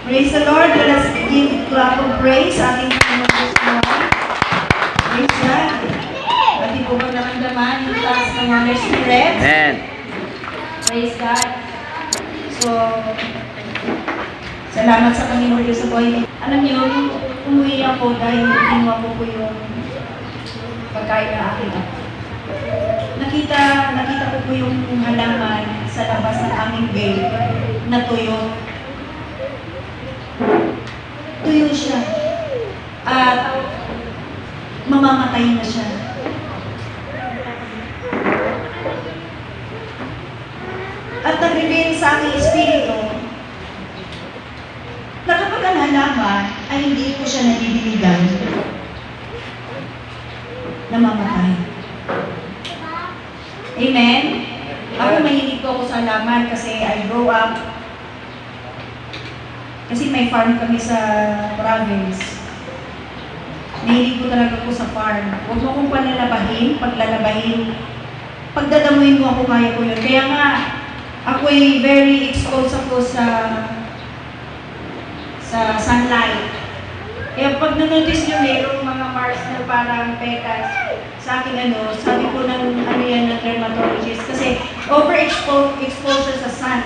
Praise the Lord. Let us give clap of praise sa ating Panginoon Diyos. Praise God. Ating po ba naramdaman yung taas ng Holy Spirit? Amen. Praise God. So, salamat sa Panginoon Diyos sa buhay. Alam niyo, nung umuwi ako dahil kinuha ko po yung pagkain na akin. Nakita ko po yung halaman sa labas ng aming gate na tuyo. Tuyo siya. At mamamatay na siya. At nag-reveal sa aking espiritu na kapag ang halaman ay hindi ko siya nadidiligan, namamatay. Amen? Ako mahilig po ako sa halaman kasi I grow up. Kasi may farm kami sa province. Mahilig ko talaga po sa farm. Huwag mo kong palalabahin, pagdadamuin mo ako, kaya ko yun. Kaya nga, ako ay very exposed ako sa sunlight. Kaya pag nanotice nyo, mayroong mga marks na parang pekas sa akin sabi ko ng yan ng dermatologist. Kasi overexposure sa sun.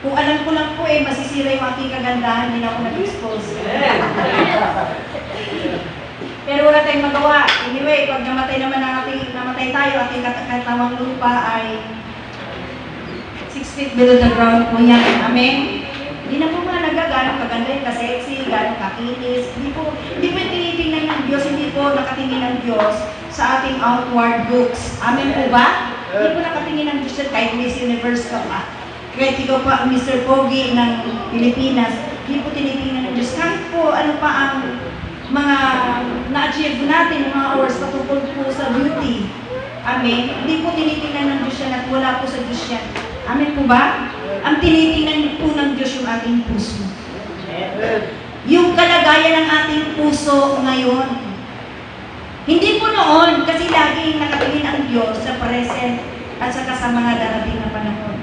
Kung alam ko lang po masisira yung aking kagandahan, hindi na ako nag-expose. Pero wala tayong magawa. Anyway, pag namatay tayo, ating katawang lupa ay 6 feet below the ground po yan. Amen? Hindi na po mahalaga gano'ng kaganda yung ka-sexy, gano'ng kakinis. Hindi po tinitingnan ng Diyos, hindi po nakatingin ng Diyos sa ating outward looks. Amen po ba? Hindi po nakatingin ng Diyos kahit Miss Universe ka pa. Kahit ikaw pa, Mr. Pogi ng Pilipinas, hindi po tinitingnan ng Diyos. Kahit po ano pa ang mga na-achieve natin, mga hours patungkol po sa beauty. Amen? Hindi po tinitingnan ng Diyos yan at wala po sa Diyos yan. Amen po ba? Ang tinitingnan po ng Diyos yung ating puso. Yung kalagayan ng ating puso ngayon. Hindi po noon, kasi laging nakatingin ang Diyos sa present at saka sa mga darating na panahon.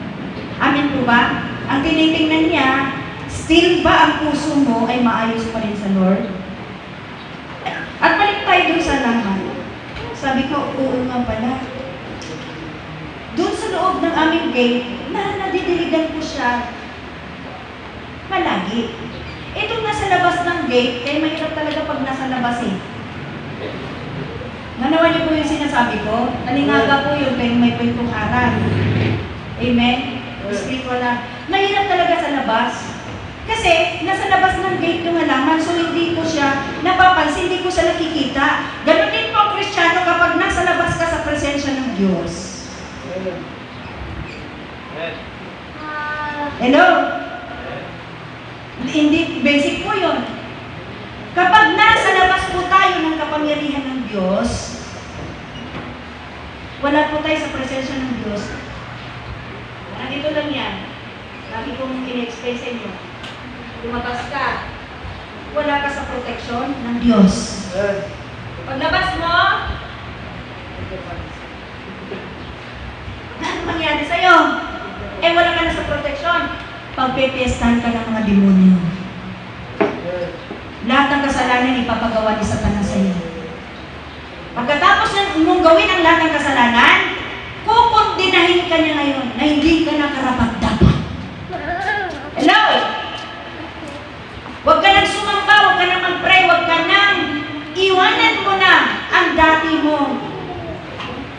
Amen po ba? Ang tinitingnan niya, still ba ang puso mo ay maayos pa rin sa Lord? At balik tayo dun sa laman. Sabi ko, oo nga pala. Doon sa loob ng aming gate, nadidiligan ko siya malagi. Itong nasa labas ng gate, kaya mahirap talaga pag nasa labas Nanawa niyo po yung sinasabi ko? Nalingaga po yun, pero may kwentong aral. Amen? Spiritual na. Mahirap talaga sa labas. Kasi, nasa labas ng gate yung halaman, so hindi ko siya napapansin, hindi ko siya nakikita. Ganon din po ang Kristiyano kapag nasa labas ka sa presensya ng Diyos. Hello? Hindi, basic po yun. Kapag nasa labas po tayo ng kapangyarihan ng Diyos, wala po tayo sa presensya ng Diyos. Nandito lang yan. Lagi kong in-explain sa inyo. Lumabas ka, wala ka sa proteksyon ng Diyos. Paglabas mo, ano mangyari sa'yo? Wala ka na sa proteksyon. Pagpepiestahan ka ng mga demonyo. Lahat ng kasalanan ipapagawa ni Satanas sa'yo. Pagkatapos mong gawin ang lahat ng kasalanan, kukondinahin ka niya ngayon na hindi ka na karapat-dapat. Hello? Huwag ka nang sumamba, huwag ka nang mag-pray, huwag ka nang iwanan mo na ang dati mo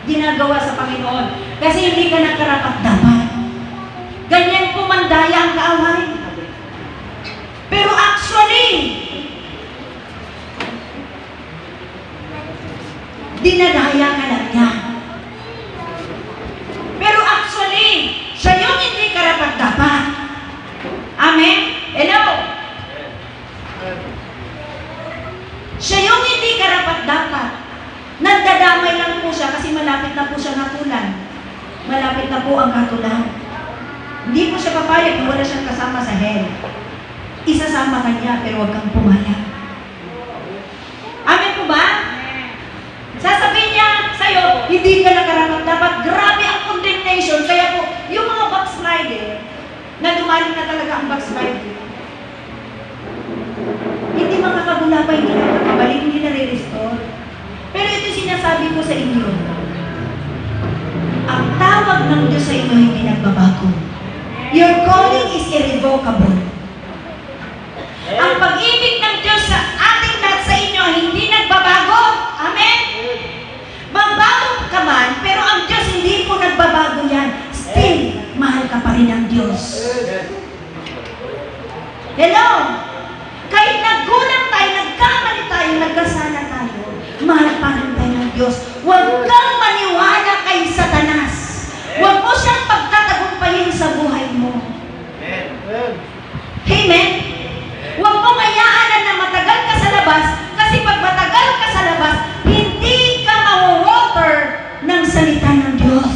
ginagawa sa Panginoon. Kasi hindi ka na karapat-dapat. Ganyan po mandaya ang kaaway. Pero actually, dinadaya ka lang niya. Pero actually, siya yung hindi karapat-dapat. Amen? Hello? Siya yung hindi karapat-dapat. Nagdadamay lang po siya kasi malapit na po siya hatulan. Malapit na po ang hatulan. Hindi po siya papayag kung wala siyang kasama sa hell. Isasama ka niya pero huwag kang pumayag. Amen po ba? Sasabihin niya sa'yo, hindi ka na karapat-dapat. Grabe ang condemnation. Kaya po, yung mga backslider, na dumaling na talaga ang backslider, nagbabago. Your calling is irrevocable. Ang pag-ibig ng Diyos sa ating lahat sa inyo hindi nagbabago. Amen? Magbago ka man, pero ang Diyos hindi po nagbabago yan. Still, mahal ka pa rin ng Diyos. Hello? Kahit nagkulang tayo, nagkamali tayo, nagkasala tayo, mahal pa rin tayo ng Diyos. Huwag kang maniwala kay Satanas. Huwag mo siyang pagtatagumpayin sa buhay mo. Amen? Huwag mong hayaan na matagal ka sa labas, kasi pag matagal ka sa labas, hindi ka mawawater ng salita ng Diyos.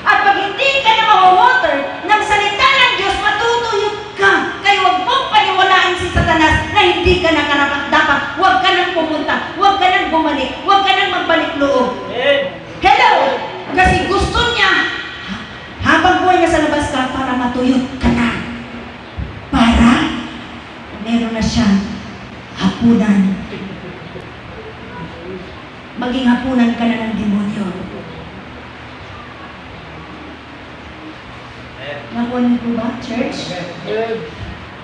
At pag hindi ka na mawawater ng salita ng Diyos, matutuyot ka. Kaya huwag mong paniwalaan si Satanas na hindi ka nakarapat-dapat. Huwag ka nang pumunta, huwag ka nang bumalik, huwag ka nang magbalik loob. Hello! Kasi gusto niya, habang buhay na sa labas ka, para matuyot ka na. Para meron na siyang hapunan. Maging hapunan ka na ng demonyo. Nakuha po ba, church?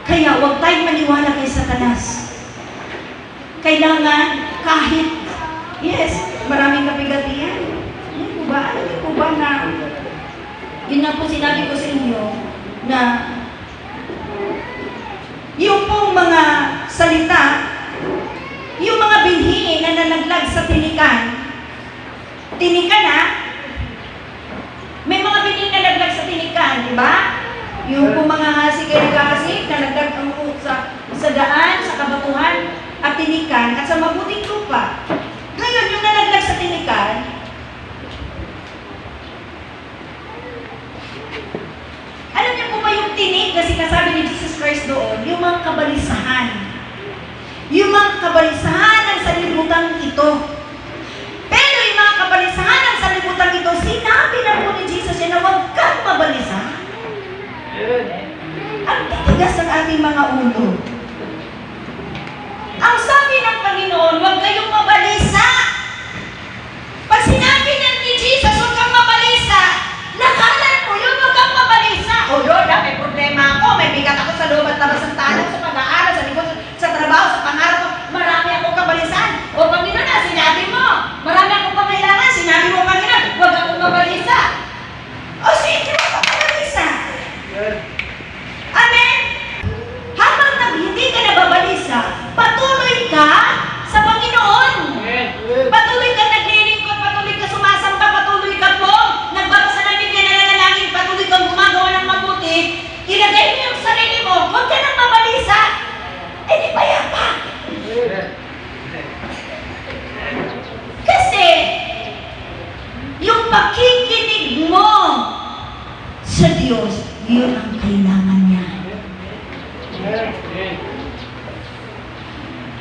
Kaya huwag tayong maniwala kay Satanas. Kailangan kahit, yes, maraming kapigatian. Yan po ba? Alam niyo po ba na, yun na po sinabi ko sa inyo, na yung pong mga salita, yung mga binhi na nalaglag sa tinikan na, may mga binhi na nalaglag sa tinikan, di ba? Yung pong mga hasik ay nagkahasik, nalaglag ang sa daan, sa kabatuhan, at tinikan, at sa mabuting lupa. Ngayon, yung nalaglag sa tinikan, alam niyo po ba yung tinik na sinasabi ni Jesus Christ doon? Yung mga kabalisahan. Yung mga kabalisahan ng sanlibutan ito. Pero yung mga kabalisahan ng sanlibutan ito, sinabi na po ni Jesus yan na huwag kang mabalisa. Ang titigas ng ating mga ulo. Ang sabi ng Panginoon, huwag kayong mabalisa. Pag sinabi niya ni Jesus, huwag kang mabalisa, nakalan mo yun, huwag kang mabalisa. O Lord, may problema ako, may bigat ako sa loob at labas ng tanong, sa pag-aaral, sa likod, sa trabaho, sa pangarap ko, marami akong kabalisan. O Panginoon, sinabi mo, marami akong pangailangan, sinabi mo Panginoon, huwag akong mabalisa. O sige, huwag akong mabalisa. Amen? Habang hindi ka nababalisa, patuloy ka sa Panginoon. Patuloy ka naglilingkod, patuloy ka sumasamba, patuloy ka po nagbabasa ng Biblia, nananalangin, patuloy kang gumagawa ng mabuti, ilagay mo yung sarili mo, huwag ka nang mabalisa. Eh di payapa. Kasi yung pakikinig mo sa Diyos, yun ang kailangan niya.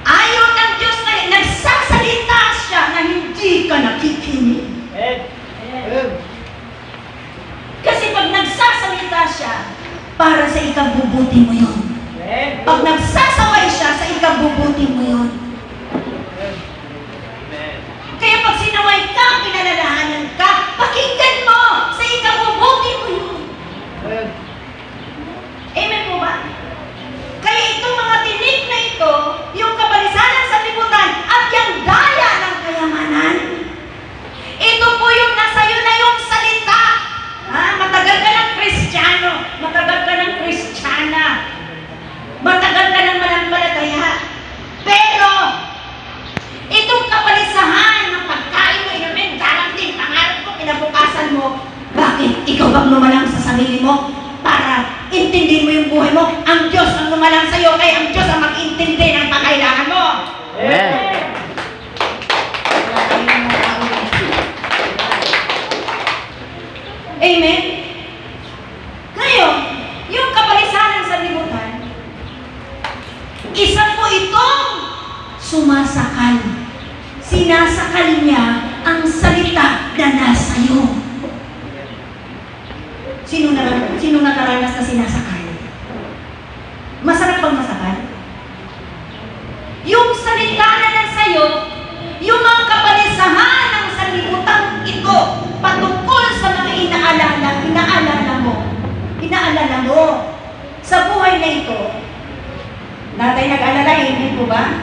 Ayaw ng Diyos na nagsasalita siya na hindi ka nakikinig. Kasi pag nagsasalita siya, para sa ikabubuti mo yun. Pag nagsasaway siya, sa ikabubuti mo yun. Kaya pag sinaway ka, pinalalahanan ka, pakinggan mo, sa ikabubuti mo yun. Amen po ba? Kaya itong mga tinig na ito, yung kabalisanan sa libutan at yung daya ng kayamanan, ito po yung nasa iyo na yung salita. Matagal ka ng Kristiyano, matagal ka ng Kristiyana, matagal ka ng manampalataya. Pero, itong kabalisahan ng pagkain mo, inumin, darating, pangarap ko, kinabukasan mo, bakit? Ikaw bang lumalang sa sarili mo? Para intindihin mo yung buhay mo, ang Diyos ang lumalang sa iyo, kaya ang Diyos ang mag-intindi ng pangailangan mo. Amen. Amen? Ngayon, yung kabalisanan sa libutan, isa po itong sumasakal. Sinasakal niya ang salita na nasa iyo. Sino nakaranas na sinasakal? Masarap bang masakal? Yung salita na nasa iyo, yung mga kabalisahan ng sanlibutan ito, patungkol sa mga inaalala Natay nag-alala, hindi po ba?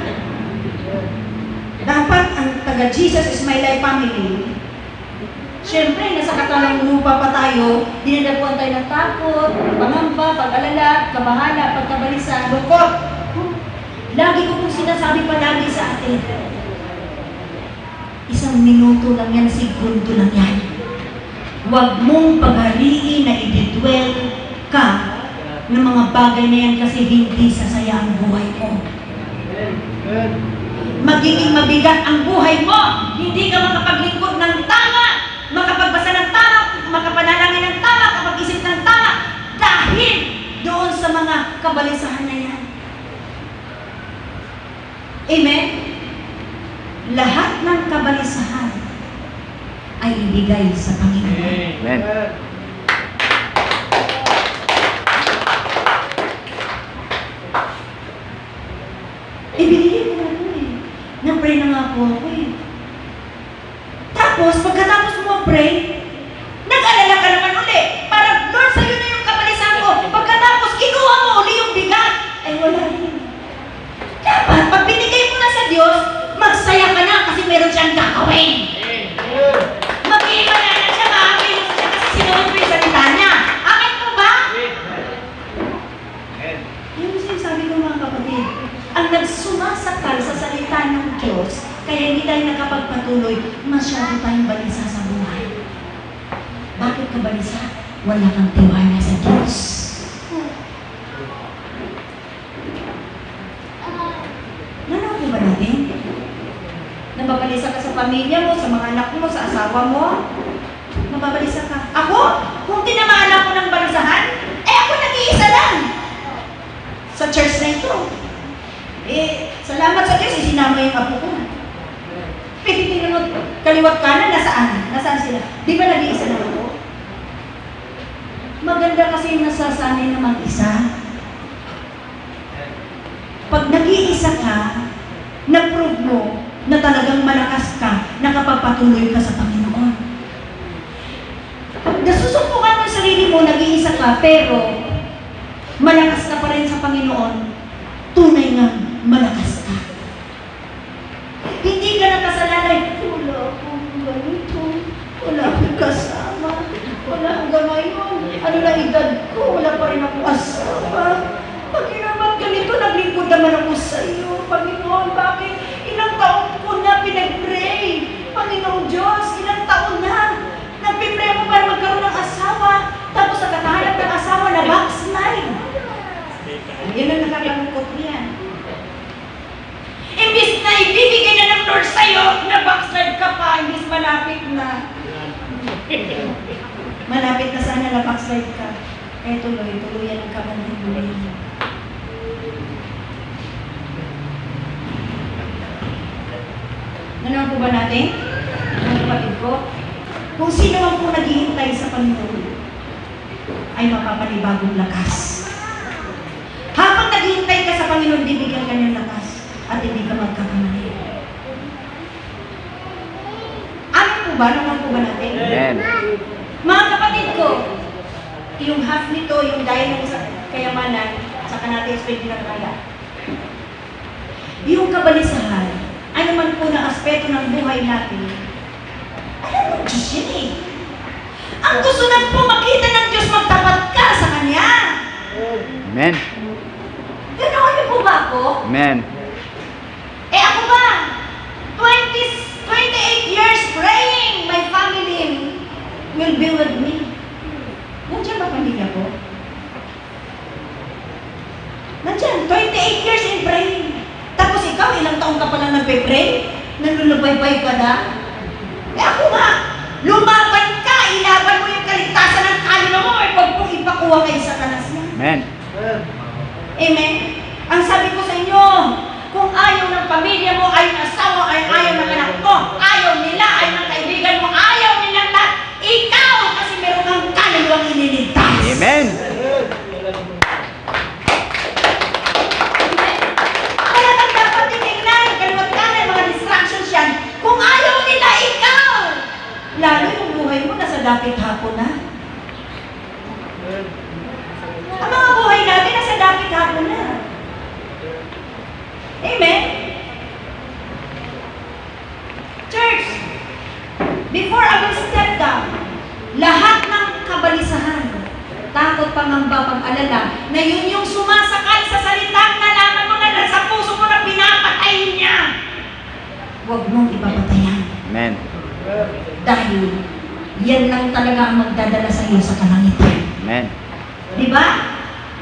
Dapat ang taga Jesus is my life family. Siyempre, nasa katalang lupa pa tayo, dinadapuan tayo ng takot, pangamba, pag-alala, kabahala, pagkabalisa, lukot. Lagi ko pong sinasabi palagi sa atin, 1 minuto lang yan, segundo lang yan. Huwag mong paghariin na i-dwell ka ng mga bagay na yan kasi hindi sasaya ang buhay mo. Magiging mabigat ang buhay mo. Hindi ka makapaglingkod ng tama, makapagbasa ng tama, makapanalangin ng tama, kapag-isip ng tama, dahil doon sa mga kabalisahan na yan. Amen? Lahat ng kabalisahan ay ibigay sa Panginoon. Amen. Ibinigay ko na po eh. Na-pray na nga po ako eh. Tapos, pagkatapos mo pray, nag-alala ka naman uli. Parang, Lord, sa'yo na yung kabalisahan ko. Pagkatapos, kinuha mo uli yung bigat. Ay, wala rin. Dapat, pag binigay mo na sa Diyos, magsaya ka na kasi meron siyang gagawin. Mag-iiba na siya, maamay mo siya kasi sinunod mo yung salita niya. Akin po ba? Yung sinasabi ko mga kapatid, ang nagsumasakal sa salita ng Diyos, kaya hindi tayo nakapagpatuloy, masyado tayong balisa sa buhay. Bakit ka balisa? Wala kang tiwala sa Diyos. Nanaw ba natin? Nababalisa ka sa pamilya mo, sa mga anak mo, sa asawa mo? Nababalisa ka. Ako? Kung tinamaan ako ng balisahan, ako nag-iisa lang. Sa church na ito. Salamat sa Diyos, isinama yung apo ko. Pikitin mo, kaliwat kanan, nasaan? Nasaan sila? Di ba nag-iisa na ako? Maganda kasi yung nasasanay na mag-isa. Pag nag-iisa ka, na-prove mo na talagang malakas ka, nakapagpatuloy ka sa Panginoon. Pag nasusubukan mo yung sarili mo, nag-iisa ka, pero malakas ka pa rin sa Panginoon, tunay nga malakas ka. Hindi ka nakasalalay, wala akong ganito, wala akong kasama, wala akong gamayon, ano na edad ko, wala pa rin akong asawa. Pag ganito, naglingkod naman ako sa iyo. Panginoon, bakit? Ilang taon ko na pinag-pray. Panginoon Diyos, ilang taon na. Nag-pray mo para magkaroon ng asawa. Tapos sa kakahanap ng asawa na backslide. Yan ang nakakalungkot niyan. Imbis na ibibigay na ng Lord sa'yo, na backslide ka pa, imbis malapit na. Malapit na sana na backslide ka. Kaya tuloy-tuloyan ang kamanhin-buhay mo. Ano po ba natin? Mga kapatid ko? Kung sino man po naghihintay sa Panginoon, ay mapapanibagong lakas. Habang naghihintay ka sa Panginoon, bibigyan ka ng lakas at hindi ka magkakamali. Amin po ba? Naman po ba natin? Amen. Mga kapatid ko, yung half nito, yung dahil ng kayamanan, saka natin explain din ang kaya. Yung kabalisahan, ano man po na aspeto ng buhay natin, alam mo, Diyos yun eh. Ang gusto lang po makita ng Diyos, magtapat ka sa Kanya. Amen. Ganoon niyo po ba ako? Amen. Ako ba? 28 years praying, my family will be with me. Nandiyan ba pamilya ko? Nandiyan, 28 years in praying. Tapos ikaw, ilang taon ka pa lang nagpe-pray? Nalulubaybay ka na? Ako nga, lumaban ka, ilaban mo yung kaligtasan ng kaluluwa mo, ay pag kung ipakuha kay Satanas na. Amen. Amen? Ang sabi ko sa inyo, kung ayaw ng pamilya mo, ayaw ng asawa, ayaw ng anak mo, ayaw nila, ayaw ng kaibigan mo, ayaw nilang lahat, ikaw, kasi meron kang kaluluwang iniligtas. Amen. Kaya kang dapat titignan, kaliwat kanan, mga distractions yan, kung ayaw nila, ikaw. Lalo yung buhay mo, nasa dapit hapon na. Ang mga buhay natin, nasa dapit hapon na. mag-alala na yun yung sumasakal sa salitang nalaman mo na nasa puso mo na pinapatay niya. Huwag mong ipapatayan. Amen. Dahil yan lang talaga ang magdadala sa iyo sa kalangitan. Amen. Di ba?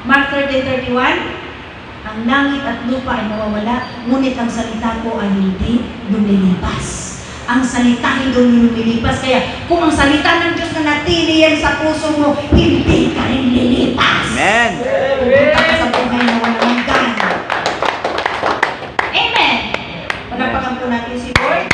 Mark 13:31, ang langit at lupa ay mawawala, ngunit ang salita ko ay hindi lumilipas. Ang salita hindi lumilipas. Kaya kung ang salita ng Diyos na natili yan sa puso mo, hindi ka rin lilipas. Amen. Pupunta ka sa buhay na walang hanggan. Amen. Panapakan po natin si Lord.